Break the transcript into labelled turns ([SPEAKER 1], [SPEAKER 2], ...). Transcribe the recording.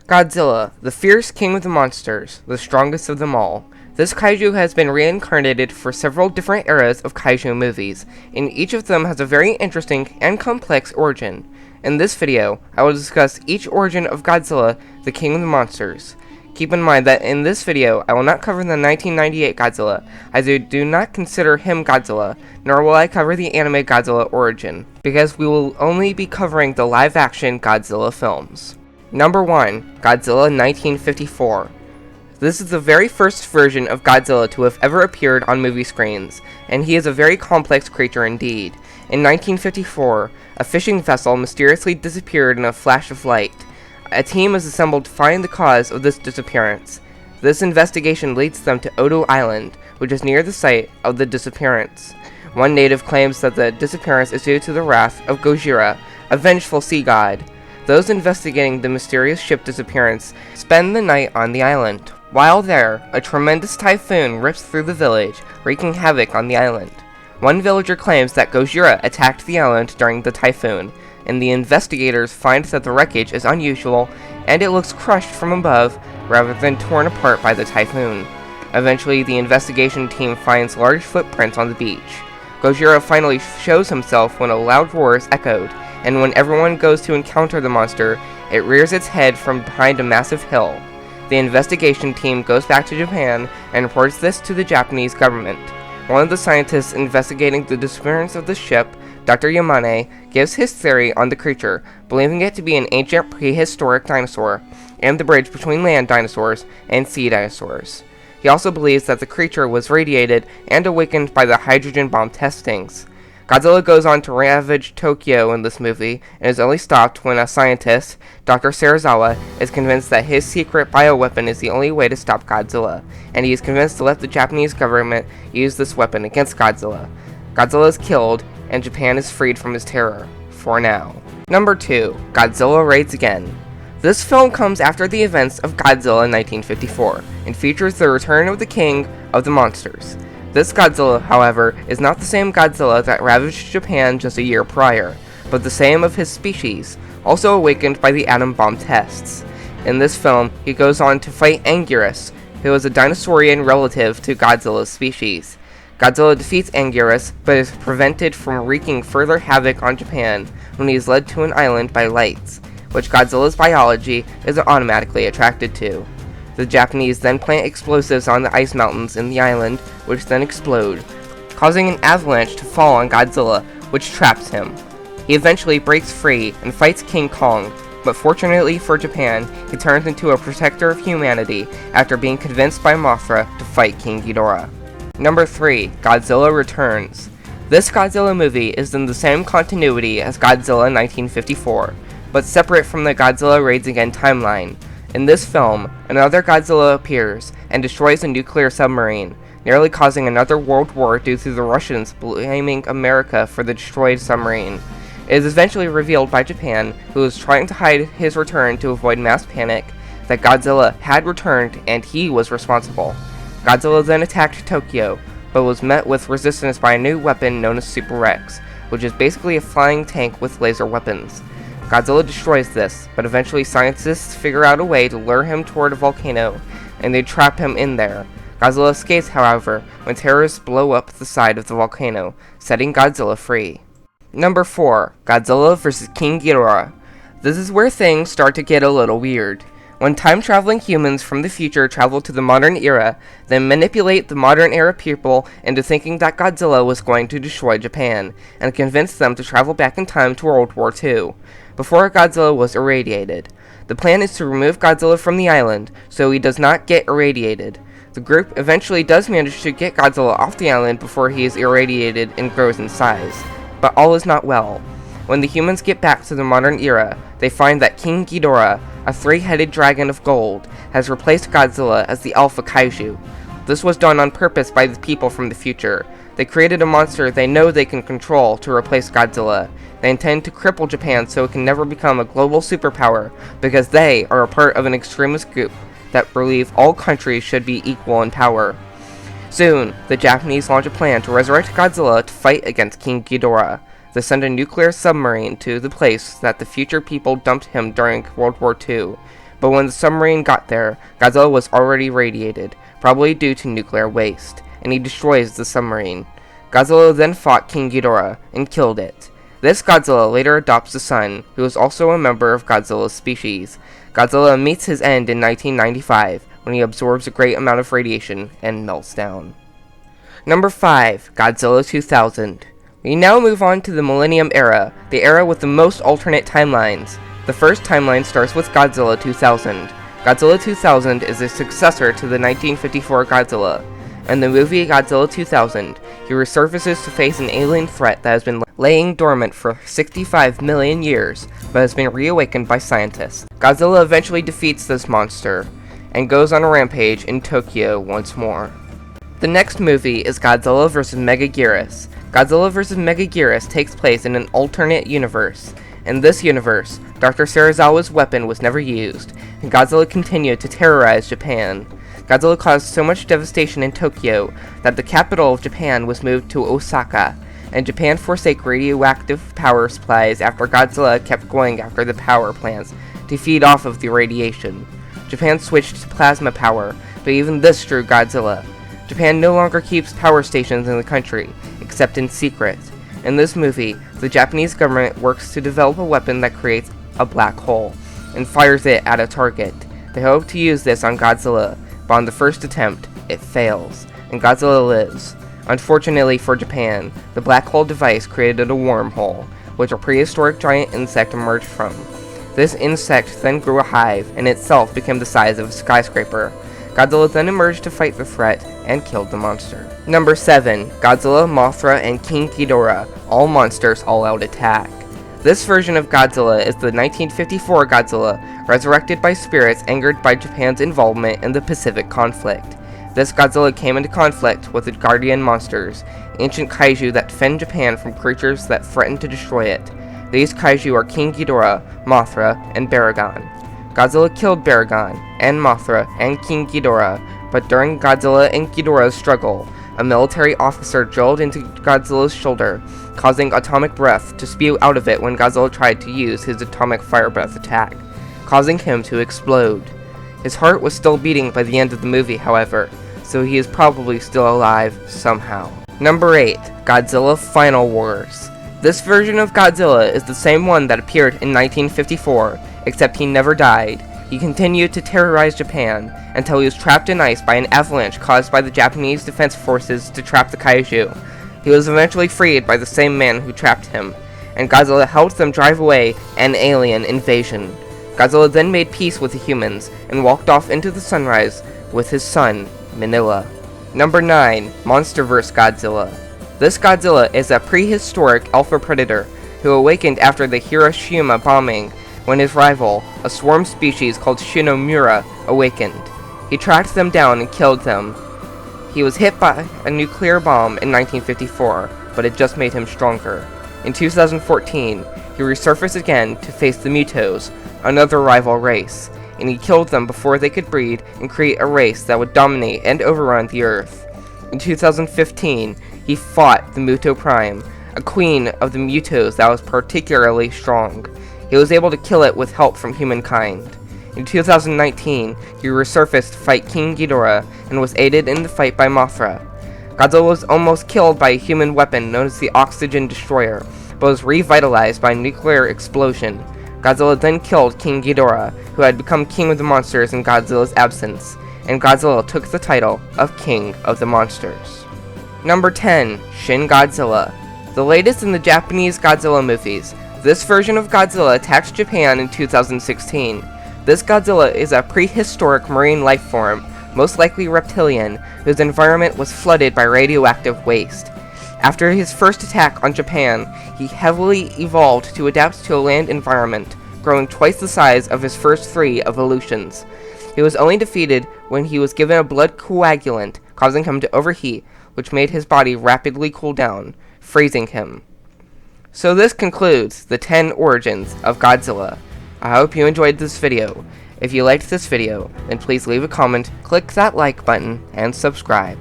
[SPEAKER 1] Godzilla, the fierce king of the monsters, the strongest of them all. This kaiju has been reincarnated for several different eras of kaiju movies, and each of them has a very interesting and complex origin. In this video, I will discuss each origin of Godzilla, the king of the monsters. Keep in mind that in this video, I will not cover the 1998 Godzilla, as I do not consider him Godzilla, nor will I cover the anime Godzilla origin, because we will only be covering the live-action Godzilla films. Number 1. Godzilla 1954. This is the very first version of Godzilla to have ever appeared on movie screens, and he is a very complex creature indeed. In 1954, a fishing vessel mysteriously disappeared in a flash of light. A team is assembled to find the cause of this disappearance. This investigation leads them to Odo Island, which is near the site of the disappearance. One native claims that the disappearance is due to the wrath of Gojira, a vengeful sea god. Those investigating the mysterious ship disappearance spend the night on the island. While there, a tremendous typhoon rips through the village, wreaking havoc on the island. One villager claims that Gojira attacked the island during the typhoon, and the investigators find that the wreckage is unusual and it looks crushed from above rather than torn apart by the typhoon. Eventually, the investigation team finds large footprints on the beach. Gojira finally shows himself when a loud roar is echoed, and when everyone goes to encounter the monster, it rears its head from behind a massive hill. The investigation team goes back to Japan and reports this to the Japanese government. One of the scientists investigating the disappearance of the ship, Dr. Yamane, gives his theory on the creature, believing it to be an ancient prehistoric dinosaur, and the bridge between land dinosaurs and sea dinosaurs. He also believes that the creature was radiated and awakened by the hydrogen bomb testings. Godzilla goes on to ravage Tokyo in this movie, and is only stopped when a scientist, Dr. Serizawa, is convinced that his secret bioweapon is the only way to stop Godzilla, and he is convinced to let the Japanese government use this weapon against Godzilla. Godzilla is killed, and Japan is freed from his terror, for now. Number 2. Godzilla Raids Again. This film comes after the events of Godzilla 1954, and features the return of the king of the monsters. This Godzilla, however, is not the same Godzilla that ravaged Japan just a year prior, but the same of his species, also awakened by the atom bomb tests. In this film, he goes on to fight Anguirus, who is a dinosaurian relative to Godzilla's species. Godzilla defeats Anguirus, but is prevented from wreaking further havoc on Japan when he is led to an island by lights, which Godzilla's biology is automatically attracted to. The Japanese then plant explosives on the ice mountains in the island, which then explode, causing an avalanche to fall on Godzilla, which traps him. He eventually breaks free and fights King Kong, but fortunately for Japan, he turns into a protector of humanity after being convinced by Mothra to fight King Ghidorah. Number 3. Godzilla Returns. This Godzilla movie is in the same continuity as Godzilla 1954, but separate from the Godzilla Raids Again timeline. In this film, another Godzilla appears and destroys a nuclear submarine, nearly causing another world war due to the Russians blaming America for the destroyed submarine. It is eventually revealed by Japan, who is trying to hide his return to avoid mass panic, that Godzilla had returned and he was responsible. Godzilla then attacked Tokyo, but was met with resistance by a new weapon known as Super Rex, which is basically a flying tank with laser weapons. Godzilla destroys this, but eventually scientists figure out a way to lure him toward a volcano, and they trap him in there. Godzilla escapes, however, when terrorists blow up the side of the volcano, setting Godzilla free. Number 4. Godzilla vs. King Ghidorah. This is where things start to get a little weird. When time-traveling humans from the future travel to the modern era, they manipulate the modern era people into thinking that Godzilla was going to destroy Japan, and convince them to travel back in time to World War II, before Godzilla was irradiated. The plan is to remove Godzilla from the island, so he does not get irradiated. The group eventually does manage to get Godzilla off the island before he is irradiated and grows in size, but all is not well. When the humans get back to the modern era, they find that King Ghidorah, a three-headed dragon of gold, has replaced Godzilla as the Alpha Kaiju. This was done on purpose by the people from the future. They created a monster they know they can control to replace Godzilla. They intend to cripple Japan so it can never become a global superpower, because they are a part of an extremist group that believe all countries should be equal in power. Soon, the Japanese launch a plan to resurrect Godzilla to fight against King Ghidorah. They send a nuclear submarine to the place that the future people dumped him during World War II. but when the submarine got there, Godzilla was already radiated, probably due to nuclear waste, and he destroys the submarine. Godzilla then fought King Ghidorah and killed it. This Godzilla later adopts a son, who is also a member of Godzilla's species. Godzilla meets his end in 1995, when he absorbs a great amount of radiation and melts down. Number 5. Godzilla 2000. We now move on to the Millennium Era, the era with the most alternate timelines. The first timeline starts with Godzilla 2000. Godzilla 2000 is a successor to the 1954 Godzilla. In the movie Godzilla 2000, he resurfaces to face an alien threat that has been laying dormant for 65 million years, but has been reawakened by scientists. Godzilla eventually defeats this monster, and goes on a rampage in Tokyo once more. The next movie is Godzilla vs. Megaguirus. Godzilla vs. Megaguirus takes place in an alternate universe. In this universe, Dr. Serizawa's weapon was never used, and Godzilla continued to terrorize Japan. Godzilla caused so much devastation in Tokyo that the capital of Japan was moved to Osaka, and Japan forsake radioactive power supplies after Godzilla kept going after the power plants to feed off of the radiation. Japan switched to plasma power, but even this drew Godzilla. Japan no longer keeps power stations in the country, except in secret. In this movie, the Japanese government works to develop a weapon that creates a black hole, and fires it at a target. They hope to use this on Godzilla, but on the first attempt, it fails, and Godzilla lives. Unfortunately for Japan, the black hole device created a wormhole, which a prehistoric giant insect emerged from. This insect then grew a hive, and itself became the size of a skyscraper. Godzilla then emerged to fight the threat, and killed the monster. Number 7. Godzilla, Mothra, and King Ghidorah, all monsters all-out attack. This version of Godzilla is the 1954 Godzilla, resurrected by spirits angered by Japan's involvement in the Pacific conflict. This Godzilla came into conflict with the Guardian monsters, ancient kaiju that defend Japan from creatures that threaten to destroy it. These kaiju are King Ghidorah, Mothra, and Baragon. Godzilla killed Baragon, and Mothra, and King Ghidorah, but during Godzilla and Ghidorah's struggle, a military officer drilled into Godzilla's shoulder, causing atomic breath to spew out of it when Godzilla tried to use his atomic fire breath attack, causing him to explode. His heart was still beating by the end of the movie, however, so he is probably still alive somehow. Number 8. Godzilla Final Wars. This version of Godzilla is the same one that appeared in 1954, except he never died. He continued to terrorize Japan until he was trapped in ice by an avalanche caused by the Japanese defense forces to trap the kaiju. He was eventually freed by the same man who trapped him, and Godzilla helped them drive away an alien invasion. Godzilla then made peace with the humans and walked off into the sunrise with his son, Minilla. Number 9. Monsterverse Godzilla. This Godzilla is a prehistoric alpha predator who awakened after the Hiroshima bombing when his rival, a swarm species called Shinomura, awakened. He tracked them down and killed them. He was hit by a nuclear bomb in 1954, but it just made him stronger. In 2014, he resurfaced again to face the Mutos, another rival race, and he killed them before they could breed and create a race that would dominate and overrun the Earth. In 2015, he fought the Muto Prime, a queen of the Mutos that was particularly strong. He was able to kill it with help from humankind. In 2019, he resurfaced to fight King Ghidorah and was aided in the fight by Mothra. Godzilla was almost killed by a human weapon known as the Oxygen Destroyer, but was revitalized by a nuclear explosion. Godzilla then killed King Ghidorah, who had become king of the monsters in Godzilla's absence, and Godzilla took the title of King of the Monsters. Number 10. Shin Godzilla. The latest in the Japanese Godzilla movies, this version of Godzilla attacked Japan in 2016. This Godzilla is a prehistoric marine life form, most likely reptilian, whose environment was flooded by radioactive waste. After his first attack on Japan, he heavily evolved to adapt to a land environment, growing twice the size of his first 3 evolutions. He was only defeated when he was given a blood coagulant, causing him to overheat, which made his body rapidly cool down, freezing him. So this concludes the 10 origins of Godzilla. I hope you enjoyed this video. If you liked this video, then please leave a comment, click that like button, and subscribe.